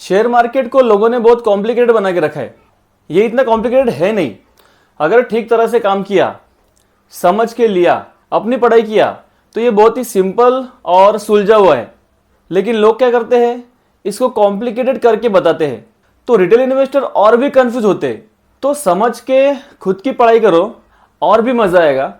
Share market को लोगों ने बहुत कॉम्प्लिकेटेड बना के रखा है। ये इतना कॉम्प्लिकेटेड है नहीं। अगर ठीक तरह से काम किया, समझ के लिया, अपनी पढ़ाई किया तो ये बहुत ही सिंपल और सुलझा हुआ है। लेकिन लोग क्या करते हैं, इसको कॉम्प्लिकेटेड करके बताते हैं, तो रिटेल इन्वेस्टर और भी कंफ्यूज होते हैं। तो समझ के खुद की पढ़ाई करो और भी मजा आएगा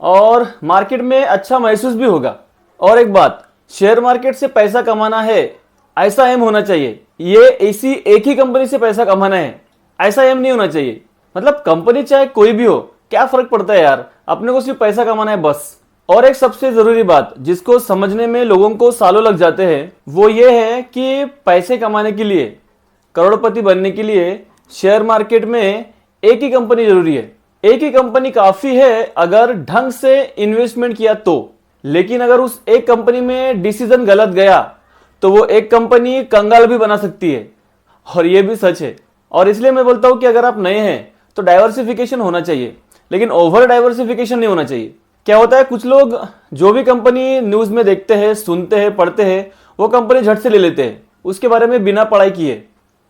और मार्केट में अच्छा महसूस भी होगा। और एक बात, शेयर मार्केट से पैसा कमाना है ऐसा एम होना चाहिए। ये ऐसी एक ही कंपनी से पैसा कमाना है ऐसा एम नहीं होना चाहिए। मतलब कंपनी चाहे कोई भी हो, क्या फर्क पड़ता है यार, अपने को सिर्फ पैसा कमाना है बस। और एक सबसे जरूरी बात जिसको समझने में लोगों को सालों लग जाते हैं, वो ये है कि पैसे कमाने के लिए, करोड़पति बनने के लिए शेयर मार्केट में एक ही कंपनी जरूरी है। एक ही कंपनी काफी है अगर ढंग से इन्वेस्टमेंट किया तो। लेकिन अगर उस एक कंपनी में डिसीजन गलत गया तो वो एक कंपनी कंगाल भी बना सकती है। और ये भी सच है। और इसलिए मैं बोलता हूं कि अगर आप नए हैं तो डाइवर्सिफिकेशन होना चाहिए, लेकिन ओवर डाइवर्सिफिकेशन नहीं होना चाहिए। क्या होता है, कुछ लोग जो भी कंपनी न्यूज में देखते हैं, सुनते हैं, पढ़ते हैं, वो कंपनी झट से ले लेते हैं उसके बारे में बिना पढ़ाई किए।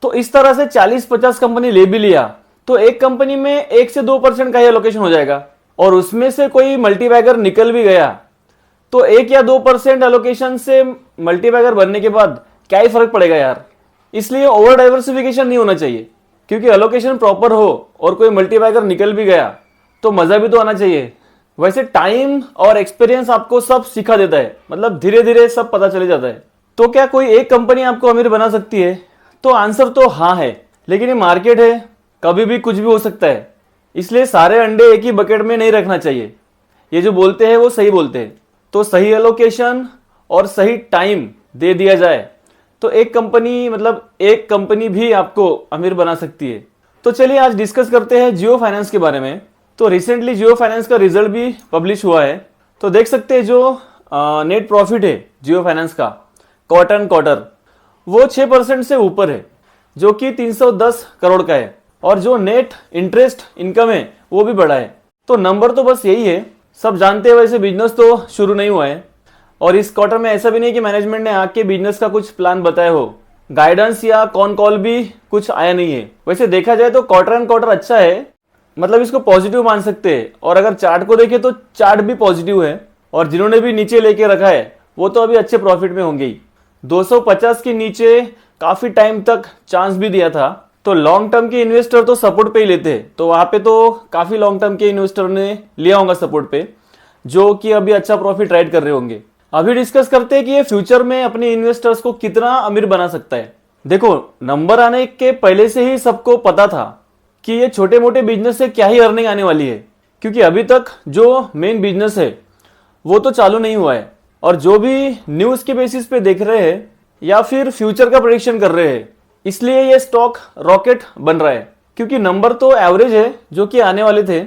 तो इस तरह से 40-50 कंपनी ले भी लिया तो एक कंपनी में 1 से 2% का ही एलोकेशन हो जाएगा। और उसमें से कोई मल्टीबैगर निकल भी गया तो 1 या 2% एलोकेशन से मल्टीबैगर बनने के बाद क्या ही फर्क पड़ेगा यार। इसलिए ओवर डाइवर्सिफिकेशन नहीं होना चाहिए, क्योंकि एलोकेशन प्रॉपर हो और कोई मल्टीबैगर निकल भी गया तो मजा भी तो आना चाहिए। वैसे टाइम और एक्सपीरियंस आपको सब सिखा देता है, मतलब धीरे धीरे सब पता चले जाता है। तो क्या कोई एक कंपनी आपको अमीर बना सकती है? तो आंसर तो हाँ है, लेकिन ये मार्केट है, कभी भी कुछ भी हो सकता है। इसलिए सारे अंडे एक ही बकेट में नहीं रखना चाहिए। ये जो बोलते हैं वो सही बोलते हैं। तो सही एलोकेशन और सही टाइम दे दिया जाए तो एक कंपनी भी आपको अमीर बना सकती है। तो चलिए आज डिस्कस करते हैं जियो फाइनेंस के बारे में। तो रिसेंटली जियो फाइनेंस का रिजल्ट भी पब्लिश हुआ है। तो देख सकते हैं जो नेट प्रॉफिट है जियो फाइनेंस का क्वार्टर वो 6% से ऊपर है, जो कि 310 करोड़ का है। और जो नेट इंटरेस्ट इनकम है वो भी बढ़ा है। तो नंबर तो बस यही है, सब जानते हैं। वैसे बिजनेस तो शुरू नहीं हुआ है और इस क्वार्टर में ऐसा भी नहीं कि मैनेजमेंट ने आके बिजनेस का कुछ प्लान बताया हो, गाइडेंस या कॉल भी कुछ आया नहीं है। वैसे देखा जाए तो क्वार्टर अच्छा है, मतलब इसको पॉजिटिव मान सकते हैं। और अगर चार्ट को देखें तो चार्ट भी पॉजिटिव है और जिन्होंने भी नीचे लेके रखा है वो तो अभी अच्छे प्रॉफिट में होंगे ही। 250 के नीचे काफी टाइम तक चांस भी दिया था। तो लॉन्ग टर्म के इन्वेस्टर तो सपोर्ट पे ही लेते हैं, तो वहां पे तो काफी लॉन्ग टर्म के इन्वेस्टर ने लिया होगा सपोर्ट पे, जो कि अभी अच्छा प्रॉफिट राइड कर रहे होंगे। अभी डिस्कस करते हैं कि ये फ्यूचर में अपने इन्वेस्टर्स को कितना अमीर बना सकता है। देखो, नंबर आने के पहले से ही सबको पता था कि ये छोटे मोटे बिजनेस से क्या ही अर्निंग आने वाली है, क्योंकि अभी तक जो मेन बिजनेस है वो तो चालू नहीं हुआ है। और जो भी न्यूज के बेसिस पे देख रहे हैं या फिर फ्यूचर का प्रेडिक्शन कर रहे हैं, इसलिए ये स्टॉक रॉकेट बन रहा है। क्योंकि नंबर तो एवरेज है जो कि आने वाले थे,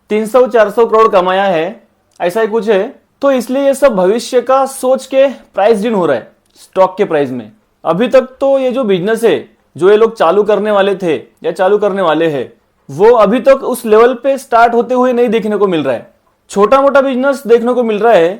300-400 करोड़ कमाया है, ऐसा ही कुछ है। तो इसलिए ये सब भविष्य का सोच के प्राइस इन हो रहा है स्टॉक के प्राइस में। अभी तक तो ये जो बिजनेस है जो ये लोग चालू करने वाले थे या चालू करने वाले हैं, वो अभी तक उस लेवल पे स्टार्ट होते हुए नहीं देखने को मिल रहा है। छोटा मोटा बिजनेस देखने को मिल रहा है,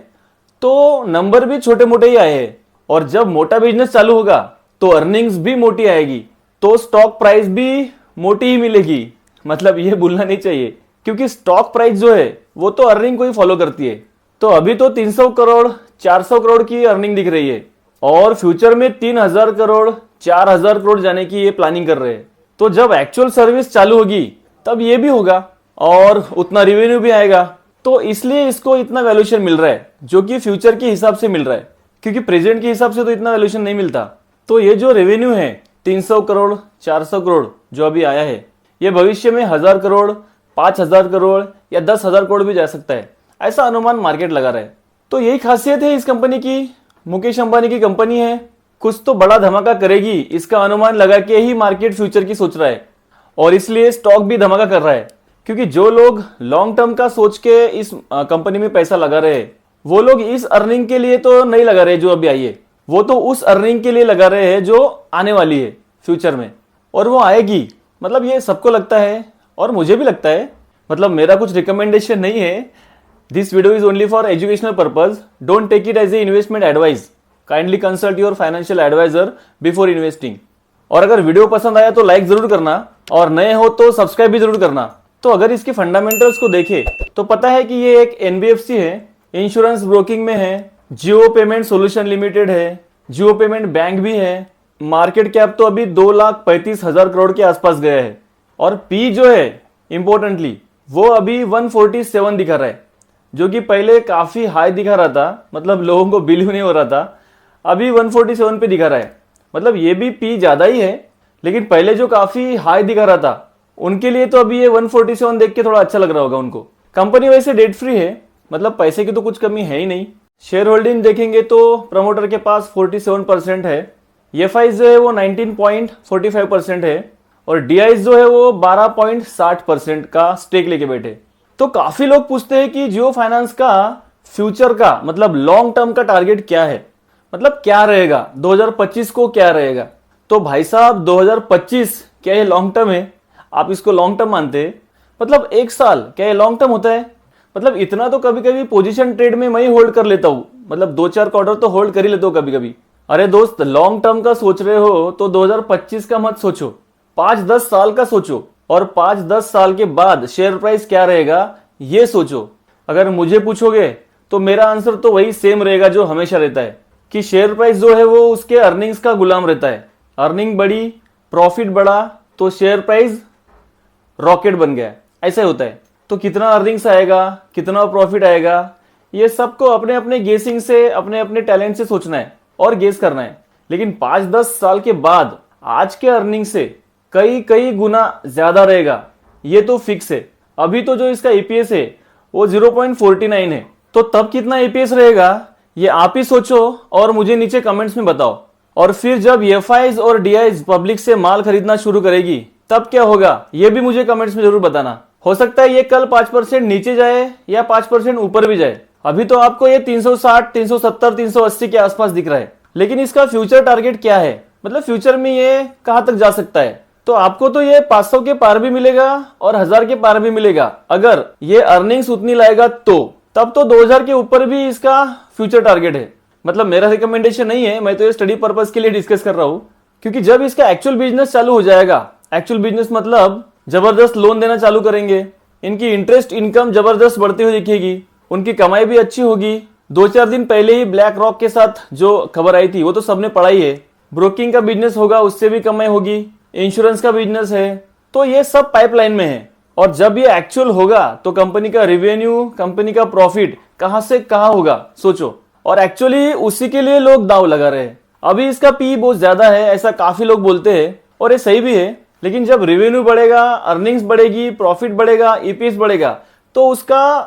तो नंबर भी छोटे मोटे ही आए हैं। और जब मोटा बिजनेस चालू होगा तो अर्निंग्स भी मोटी आएगी, तो स्टॉक प्राइस भी मोटी ही मिलेगी। मतलब ये भूलना नहीं चाहिए, क्योंकि स्टॉक प्राइस जो है वो तो अर्निंग को ही फॉलो करती है। तो अभी तो 300 करोड़ 400 करोड़ की अर्निंग दिख रही है और फ्यूचर में 3000 करोड़ 4000 करोड़ जाने की ये प्लानिंग कर रहे हैं। तो जब एक्चुअल सर्विस चालू होगी तब ये भी होगा और उतना रेवेन्यू भी आएगा। तो इसलिए इसको इतना वैल्यूएशन मिल रहा है, जो कि फ्यूचर के हिसाब से मिल रहा है, क्योंकि प्रेजेंट के हिसाब से तो इतना वैल्यूएशन नहीं मिलता। तो ये जो रेवेन्यू है 300 करोड़ 400 करोड़ जो अभी आया है, ये भविष्य में 1000 करोड़ 5000 करोड़ या 10,000 करोड़ भी जा सकता है, ऐसा अनुमान मार्केट लगा रहा है। तो यही खासियत है इस कंपनी की। मुकेश अंबानी की कंपनी है, कुछ तो बड़ा धमाका करेगी इसका अनुमान लगा के ही मार्केट फ्यूचर की सोच रहा है। और इसलिए स्टॉक भी धमाका कर रहा है, क्योंकि जो लोग लॉन्ग टर्म का सोच के इस कंपनी में पैसा लगा रहे हैं, वो लोग इस अर्निंग के लिए तो नहीं लगा रहे जो अभी आई है, वो तो उस अर्निंग के लिए लगा रहे हैं जो आने वाली है फ्यूचर में, और वो आएगी। मतलब ये सबको लगता है और मुझे भी लगता है। मतलब मेरा कुछ रिकमेंडेशन नहीं है। This video is only for educational purpose. Don't take it as a investment advice. Kindly consult your financial advisor before investing. और अगर वीडियो पसंद आया तो लाइक जरूर करना और नए हो तो सब्सक्राइब भी जरूर करना। तो अगर इसके फंडामेंटल्स को देखें तो पता है कि ये एक एनबीएफसी है, इंश्योरेंस ब्रोकिंग में है, जियो पेमेंट सोल्यूशन लिमिटेड है, जियो पेमेंट बैंक भी है। मार्केट कैप तो अभी 2,35,000 करोड़ के आसपास गया है और पी जो है इंपॉर्टेंटली वो अभी 147 दिखा रहा है, जो कि पहले काफी हाई दिखा रहा था, मतलब लोगों को बिलीव नहीं हो रहा था। अभी 147 पे दिखा रहा है, मतलब ये भी पी ज्यादा ही है, लेकिन पहले जो काफी हाई दिखा रहा था उनके लिए तो अभी ये 147 देख के थोड़ा अच्छा लग रहा होगा उनको। कंपनी वैसे डेट फ्री है, मतलब पैसे की तो कुछ कमी है ही नहीं। शेयर होल्डिंग देखेंगे तो प्रमोटर के पास 47% है, एफआई जो है वो 19.45% है और डीआईज जो है वो 12.60% का स्टेक लेके बैठे। तो काफी लोग पूछते हैं कि जियो फाइनेंस का फ्यूचर का मतलब लॉन्ग टर्म का टारगेट क्या है, मतलब क्या रहेगा 2025 को, क्या रहेगा। तो भाई साहब 2025 क्या ये लॉन्ग टर्म है? आप इसको लॉन्ग टर्म मानते हैं? मतलब एक साल क्या ये लॉन्ग टर्म होता है? मतलब इतना तो कभी कभी पोजीशन ट्रेड में मैं ही होल्ड कर लेता हूं, मतलब 2-4 क्वार्टर तो होल्ड कर ही लेता हूं कभी कभी। अरे दोस्त, लॉन्ग टर्म का सोच रहे हो तो 2025 का मत सोचो, 5-10 साल का सोचो और 5-10 साल के बाद शेयर प्राइस क्या रहेगा ये सोचो। अगर मुझे पूछोगे तो मेरा आंसर तो वही सेम रहेगा जो हमेशा रहता है कि शेयर प्राइस जो है वो उसके अर्निंग्स का गुलाम रहता है। अर्निंग बढ़ी, प्रॉफिट बढ़ा तो शेयर प्राइस रॉकेट बन गया, ऐसा होता है। तो कितना अर्निंग्स आएगा, कितना प्रॉफिट आएगा, ये सबको अपने अपने गेसिंग से, अपने अपने टैलेंट से सोचना है और गेस करना है। लेकिन 5-10 साल के बाद आज के अर्निंग से कई कई गुना ज्यादा रहेगा, ये तो फिक्स है। अभी तो जो इसका ईपीएस है वो 0.49 है, तो तब कितना ईपीएस रहेगा ये आप ही सोचो और मुझे नीचे कमेंट्स में बताओ। और फिर जब एफआईज और डीआईज पब्लिक से माल खरीदना शुरू करेगी तब क्या होगा ये भी मुझे कमेंट्स में जरूर बताना। हो सकता है ये कल 5% नीचे जाए या 5% ऊपर भी जाए। अभी तो आपको ये 360, 370, 380 के आसपास दिख रहा है, लेकिन इसका फ्यूचर टारगेट क्या है, मतलब फ्यूचर में ये कहां तक जा सकता है। तो आपको तो ये 500 के पार भी मिलेगा और 1000 के पार भी मिलेगा अगर ये अर्निंग्स उतनी लाएगा तो। तब तो 2000 के ऊपर भी इसका फ्यूचर टारगेट है। मतलब मेरा रिकमेंडेशन नहीं है, मैं तो ये स्टडी पर्पस के लिए डिस्कस कर रहा हूं, क्योंकि जब इसका एक्चुअल बिजनेस चालू हो जाएगा, एक्चुअल बिजनेस मतलब जबरदस्त लोन देना चालू करेंगे, इनकी इंटरेस्ट इनकम जबरदस्त बढ़ती हुई दिखेगी, उनकी कमाई भी अच्छी होगी। 2-4 दिन पहले ही ब्लैक रॉक के साथ जो खबर आई थी वो तो सबने पढ़ा ही है। ब्रोकिंग का बिजनेस होगा, उससे भी कमाई होगी, इंश्योरेंस का बिजनेस है, तो ये सब पाइपलाइन में है। और जब ये एक्चुअल होगा तो कंपनी का रेवेन्यू, कंपनी का प्रॉफिट कहां से कहां होगा सोचो। और एक्चुअली उसी के लिए लोग दाव लगा रहे हैं। अभी इसका पी बहुत ज्यादा है ऐसा काफी लोग बोलते हैं और ये सही भी है, लेकिन जब रेवेन्यू बढ़ेगा, अर्निंग्स बढ़ेगी, प्रॉफिट बढ़ेगा, ईपीएस बढ़ेगा तो उसका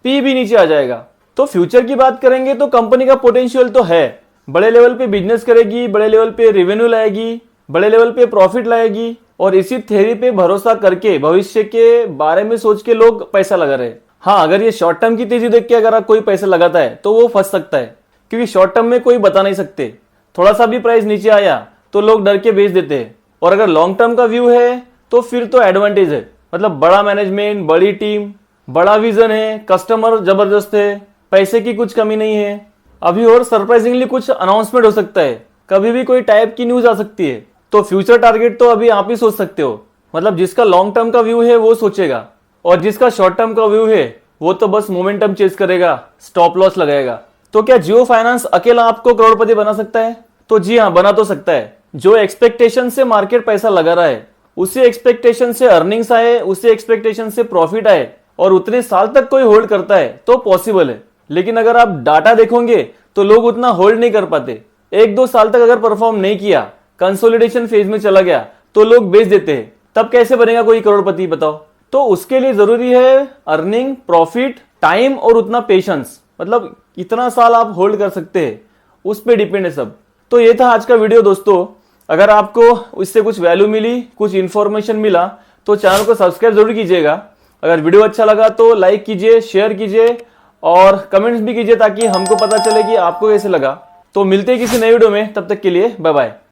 पी भी नीचे आ जाएगा। तो फ्यूचर की बात करेंगे तो कंपनी का पोटेंशियल तो है, बड़े लेवल पे बिजनेस करेगी, बड़े लेवल पे रेवेन्यू लाएगी, बड़े लेवल पे प्रॉफिट लाएगी और इसी थ्योरी पे भरोसा करके भविष्य के बारे में सोच के लोग पैसा लगा रहे हैं। हाँ, अगर ये शॉर्ट टर्म की तेजी देख के अगर कोई पैसा लगाता है तो वो फंस सकता है, क्योंकि शॉर्ट टर्म में कोई बता नहीं सकते, थोड़ा सा भी प्राइस नीचे आया तो लोग डर के बेच देते हैं। और अगर लॉन्ग टर्म का व्यू है तो फिर तो एडवांटेज है, मतलब बड़ा मैनेजमेंट, बड़ी टीम, बड़ा विजन है, कस्टमर जबरदस्त है, पैसे की कुछ कमी नहीं है। अभी और सरप्राइजिंगली कुछ अनाउंसमेंट हो सकता है, कभी भी कोई टाइप की न्यूज आ सकती है। तो फ्यूचर टारगेट तो अभी आप ही सोच सकते हो, मतलब जिसका लॉन्ग टर्म का व्यू है वो सोचेगा और जिसका शॉर्ट टर्म का व्यू है वो तो बस मोमेंटम चेज करेगा, स्टॉप लॉस लगाएगा। तो क्या जियो फाइनेंस अकेला आपको करोड़पति बना सकता है? तो जी हाँ, बना तो सकता है। जो एक्सपेक्टेशन से मार्केट पैसा लगा रहा है, उसी एक्सपेक्टेशन से अर्निंग्स आए, उसी एक्सपेक्टेशन से प्रॉफिट आए और उतने साल तक कोई होल्ड करता है तो पॉसिबल है। लेकिन अगर आप डाटा देखोगे तो लोग उतना होल्ड नहीं कर पाते। 1-2 साल तक अगर परफॉर्म नहीं किया, कंसोलिडेशन फेज में चला गया तो लोग बेच देते हैं। तब कैसे बनेगा कोई करोड़पति बताओ? तो उसके लिए जरूरी है अर्निंग, प्रॉफिट, टाइम और उतना पेशेंस, मतलब कितना साल आप होल्ड कर सकते हैं उस पर डिपेंड है सब। तो ये था आज का वीडियो दोस्तों। अगर आपको इससे कुछ वैल्यू मिली, कुछ इंफॉर्मेशन मिला तो चैनल को सब्सक्राइब जरूर कीजिएगा। अगर वीडियो अच्छा लगा तो लाइक कीजिए, शेयर कीजिए और कमेंट्स भी कीजिए ताकि हमको पता चले कि आपको कैसे लगा। तो मिलते हैं किसी नए वीडियो में, तब तक के लिए बाय बाय।